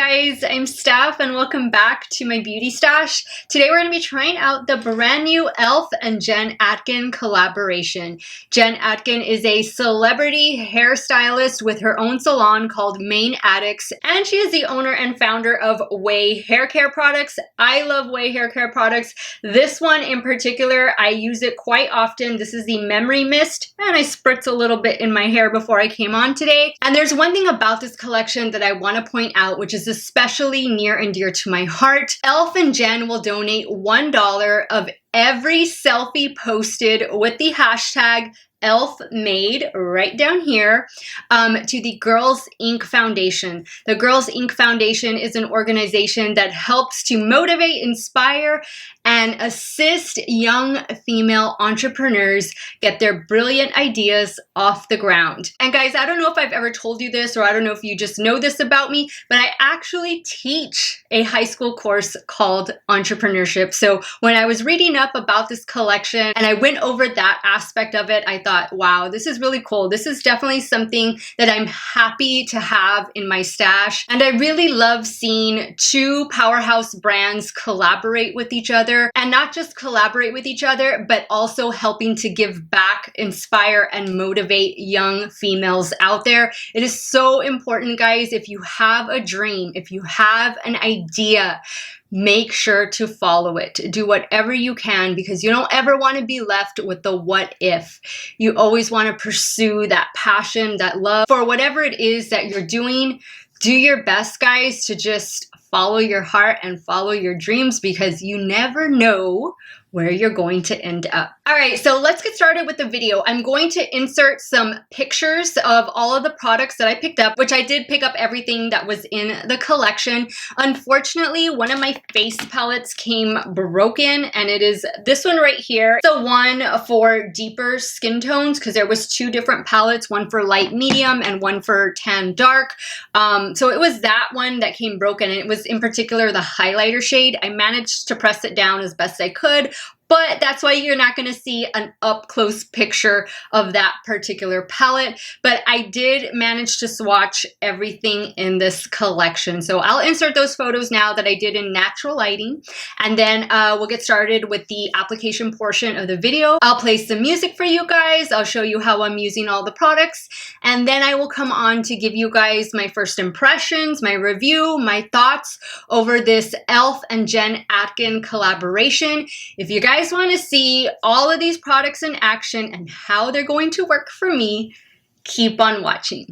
guys, I'm Steff and welcome back to my beauty stash. Today we're going to be trying out the brand new e.l.f. and Jen Atkin collaboration. Jen Atkin is a celebrity hairstylist with her own salon called Main Addicts, and she is the owner and founder of Way Hair Care Products. I love Way Hair Care Products. This one in particular, I use it quite often. This is the Memory Mist, and I spritz a little bit in my hair before I came on today. And there's one thing about this collection that I want to point out, which is especially near and dear to my heart. e.l.f. and Jen will donate $1 of every selfie posted with the hashtag e.l.f. made right down here to the Girls Inc. Foundation. The Girls Inc. Foundation is an organization that helps to motivate, inspire, and assist young female entrepreneurs get their brilliant ideas off the ground. And guys, I don't know if I've ever told you this, or I don't know if you just know this about me, but I actually teach a high school course called entrepreneurship. So when I was reading up about this collection and I went over that aspect of it, I thought, wow, this is really cool. This is definitely something that I'm happy to have in my stash. And I really love seeing two powerhouse brands collaborate with each other, and not just collaborate with each other, but also helping to give back, inspire, and motivate young females out there. It is so important, guys. If you have a dream, if you have an idea, make sure to follow it. Do whatever you can, because you don't ever want to be left with the what if. You always want to pursue that passion, that love for whatever it is that you're doing. Do your best, guys, to just follow your heart and follow your dreams, because you never know where you're going to end up. All right, so let's get started with the video. I'm going to insert some pictures of all of the products that I picked up, which I did pick up everything that was in the collection. Unfortunately, one of my face palettes came broken, and it is this one right here. The one for deeper skin tones, because there was two different palettes, one for light medium and one for tan dark. So it was that one that came broken, and it was in particular the highlighter shade. I managed to press it down as best I could, but that's why you're not going to see an up-close picture of that particular palette. But I did manage to swatch everything in this collection. So I'll insert those photos now that I did in natural lighting. And then we'll get started with the application portion of the video. I'll play some music for you guys. I'll show you how I'm using all the products. And then I will come on to give you guys my first impressions, my review, my thoughts over this e.l.f. and Jen Atkin collaboration. If you guys want to see all of these products in action and how they're going to work for me, keep on watching.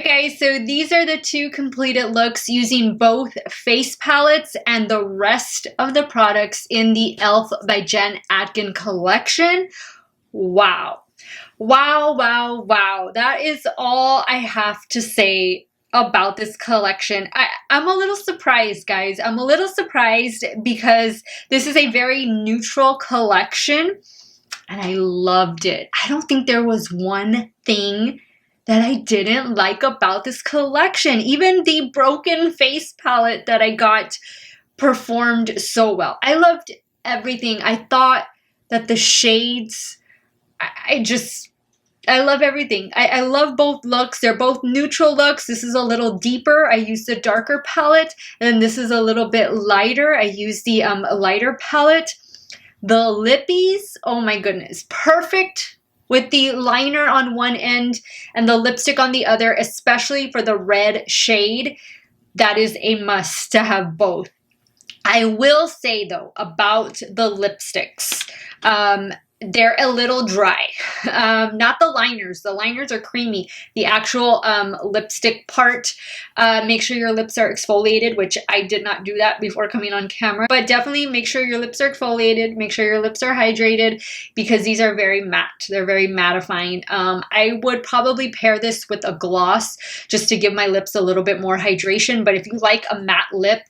Alright guys, so these are the two completed looks using both face palettes and the rest of the products in the e.l.f. by Jen Atkin collection. Wow. Wow, wow, wow. That is all I have to say about this collection. I'm a little surprised, guys. I'm a little surprised because this is a very neutral collection and I loved it. I don't think there was one thing that I didn't like about this collection. Even the broken face palette that I got performed so well. I loved everything. I thought that the shades, I love everything. I love both looks. They're both neutral looks. This is a little deeper. I used the darker palette. And this is a little bit lighter. I used the lighter palette. The lippies, oh my goodness, perfect with the liner on one end and the lipstick on the other, especially for the red shade. That is a must to have both. I will say though about the lipsticks, they're a little dry. Not the liners. The liners are creamy. The actual lipstick part, make sure your lips are exfoliated, which I did not do that before coming on camera. But definitely make sure your lips are exfoliated. Make sure your lips are hydrated because these are very matte. They're very mattifying. I would probably pair this with a gloss just to give my lips a little bit more hydration. But if you like a matte lip,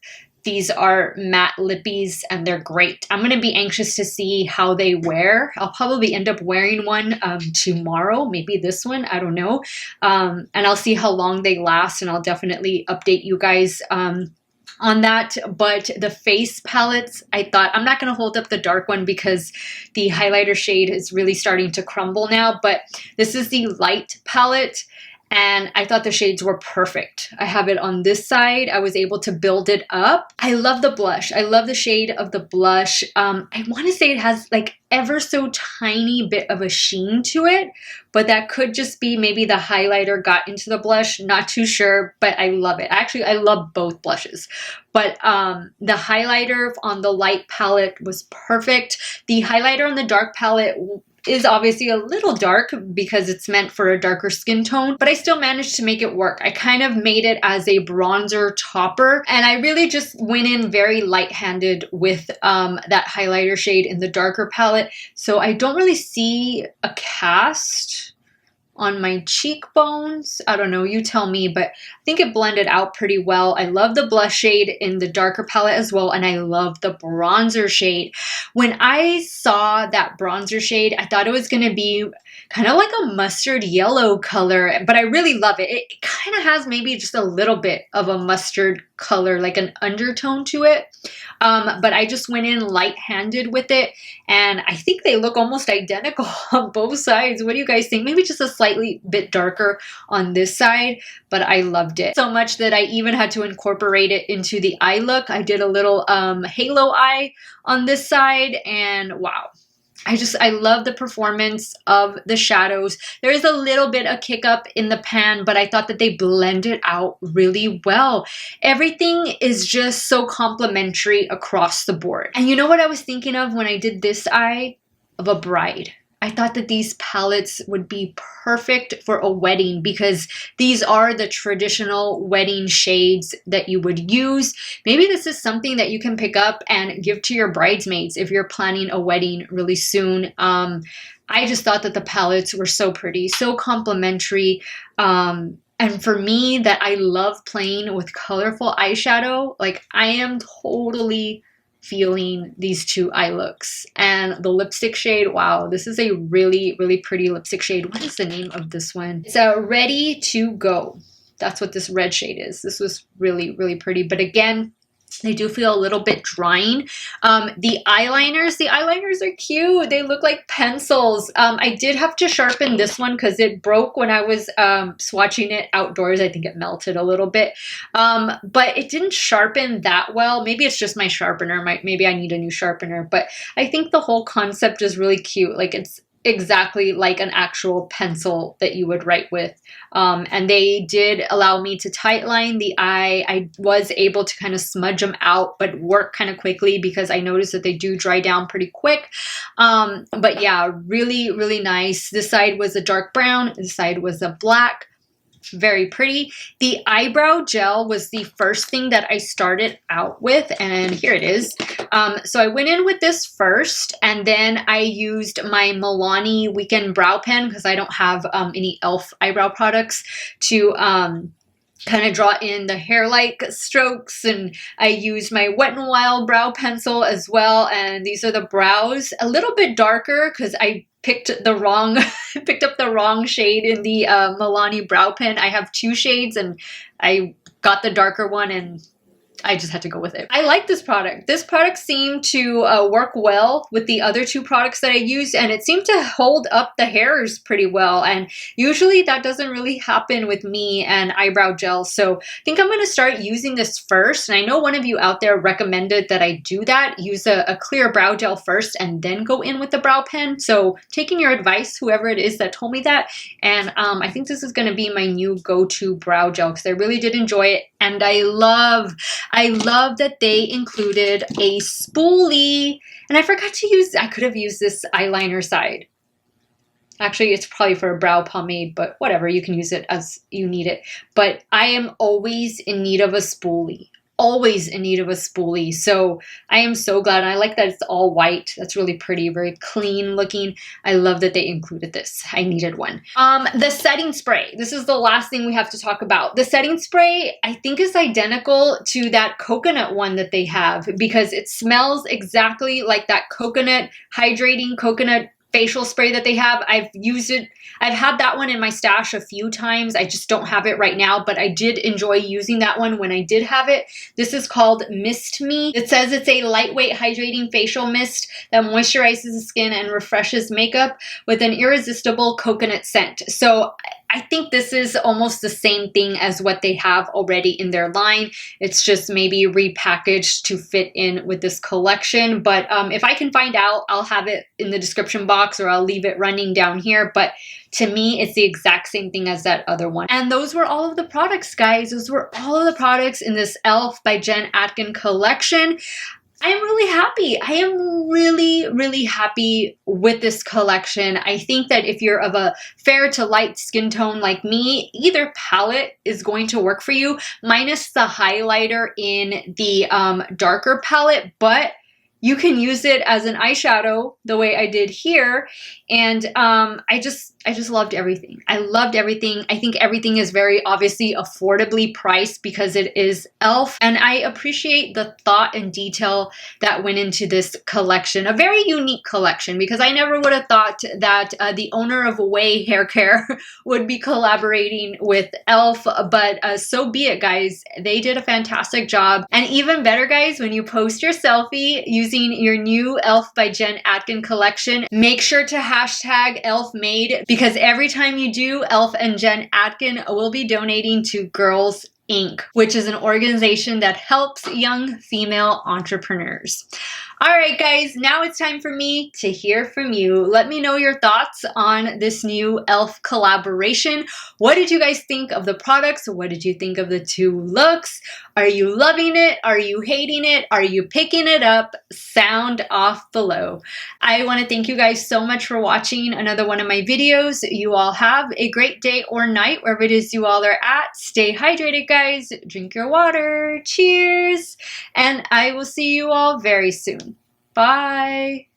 these are matte lippies and they're great. I'm going to be anxious to see how they wear. I'll probably end up wearing one tomorrow, maybe this one, I don't know. And I'll see how long they last and I'll definitely update you guys on that. But the face palettes, I thought, I'm not going to hold up the dark one because the highlighter shade is really starting to crumble now. But this is the light palette. And I thought the shades were perfect. I have it on this side. I was able to build it up. I love the blush. I love the shade of the blush. I want to say it has like ever so tiny bit of a sheen to it, but that could just be maybe the highlighter got into the blush. Not too sure, but I love it. Actually, I love both blushes. But the highlighter on the light palette was perfect. The highlighter on the dark palette is obviously a little dark because it's meant for a darker skin tone, but I still managed to make it work. I kind of made it as a bronzer topper, and I really just went in very light-handed with that highlighter shade in the darker palette. So I don't really see a cast on my cheekbones. I don't know, you tell me, but I think it blended out pretty well. I love the blush shade in the darker palette as well, and I love the bronzer shade. When I saw that bronzer shade, I thought it was going to be kind of like a mustard yellow color, but I really love it. It kind of has maybe just a little bit of a mustard color, like an undertone to it. But I just went in light-handed with it, and I think they look almost identical on both sides. What do you guys think? Maybe just a slightly bit darker on this side, but I loved it so much that I even had to incorporate it into the eye look. I did a little halo eye on this side, and wow. I love the performance of the shadows. There is a little bit of kick up in the pan, but I thought that they blended out really well. Everything is just so complimentary across the board. And you know what I was thinking of when I did this eye? Of a bride. I thought that these palettes would be perfect for a wedding because these are the traditional wedding shades that you would use. Maybe this is something that you can pick up and give to your bridesmaids if you're planning a wedding really soon. I just thought that the palettes were so pretty, so complimentary. And for me, that I love playing with colorful eyeshadow, like I am totally feeling these two eye looks. And the lipstick shade, wow, this is a really, really pretty lipstick shade. What is the name of this one? It's a Ready to Go. That's what this red shade is. This was really, really pretty. But again, they do feel a little bit drying. The eyeliners are cute. They look like pencils. I did have to sharpen this one because it broke when I was swatching it outdoors. I think it melted a little bit. But it didn't sharpen that well. Maybe it's just my sharpener. Maybe I need a new sharpener. But I think the whole concept is really cute. Like it's exactly like an actual pencil that you would write with. And they did allow me to tightline the eye. I was able to kind of smudge them out, but work kind of quickly because I noticed that they do dry down pretty quick. But yeah, really, really nice. This side was a dark brown. This side was a black. very pretty. The eyebrow gel was the first thing that I started out with, and here it is. So I went in with this first, and then I used my Milani Weekend Brow Pen because I don't have any e.l.f. eyebrow products to kind of draw in the hair-like strokes, and I used my Wet n Wild brow pencil as well, and these are the brows. A little bit darker because I picked up the wrong shade in the Milani brow pen. I have 2 shades and I got the darker one, and I just had to go with it. I like this product. This product seemed to work well with the other 2 products that I used, and it seemed to hold up the hairs pretty well. And usually that doesn't really happen with me and eyebrow gel. So I think I'm going to start using this first. And I know one of you out there recommended that I do that. Use a clear brow gel first and then go in with the brow pen. So taking your advice, whoever it is that told me that. And I think this is going to be my new go-to brow gel because I really did enjoy it. And I love that they included a spoolie. And I forgot to use, I could have used this eyeliner side. Actually, it's probably for a brow pomade, but whatever, you can use it as you need it. But I am always in need of a spoolie. Always in need of a spoolie. So I am so glad. And I like that it's all white. That's really pretty, very clean looking. I love that they included this. I needed one. The setting spray. This is the last thing we have to talk about. The setting spray, I think, is identical to that coconut one that they have because it smells exactly like that coconut, hydrating coconut facial spray that they have. I've used it. I've had that one in my stash a few times. I just don't have it right now, but I did enjoy using that one when I did have it. This is called Mist Me. It says it's a lightweight hydrating facial mist that moisturizes the skin and refreshes makeup with an irresistible coconut scent. So I think this is almost the same thing as what they have already in their line. It's just maybe repackaged to fit in with this collection. But if I can find out, I'll have it in the description box or I'll leave it running down here. But to me, it's the exact same thing as that other one. And those were all of the products, guys. Those were all of the products in this e.l.f. by Jen Atkin collection. I am really happy. I am really happy with this collection. I think that if you're of a fair to light skin tone like me, either palette is going to work for you, minus the highlighter in the darker palette, but you can use it as an eyeshadow the way I did here. And I just loved everything. I loved everything. I think everything is very obviously affordably priced because it is e.l.f. And I appreciate the thought and detail that went into this collection. A very unique collection because I never would have thought that the owner of Way Hair Care would be collaborating with e.l.f. But so be it, guys. They did a fantastic job. And even better, guys, when you post your selfie using your new e.l.f. by Jen Atkin collection, make sure to hashtag e.l.f. made because every time you do, e.l.f. and Jen Atkin will be donating to Girls Inc., which is an organization that helps young female entrepreneurs. All right, guys, now it's time for me to hear from you. Let me know your thoughts on this new e.l.f. collaboration. What did you guys think of the products? What did you think of the 2 looks? Are you loving it? Are you hating it? Are you picking it up? Sound off below. I want to thank you guys so much for watching another one of my videos. You all have a great day or night wherever it is you all are at. Stay hydrated, guys. Drink your water. Cheers. And I will see you all very soon. Bye.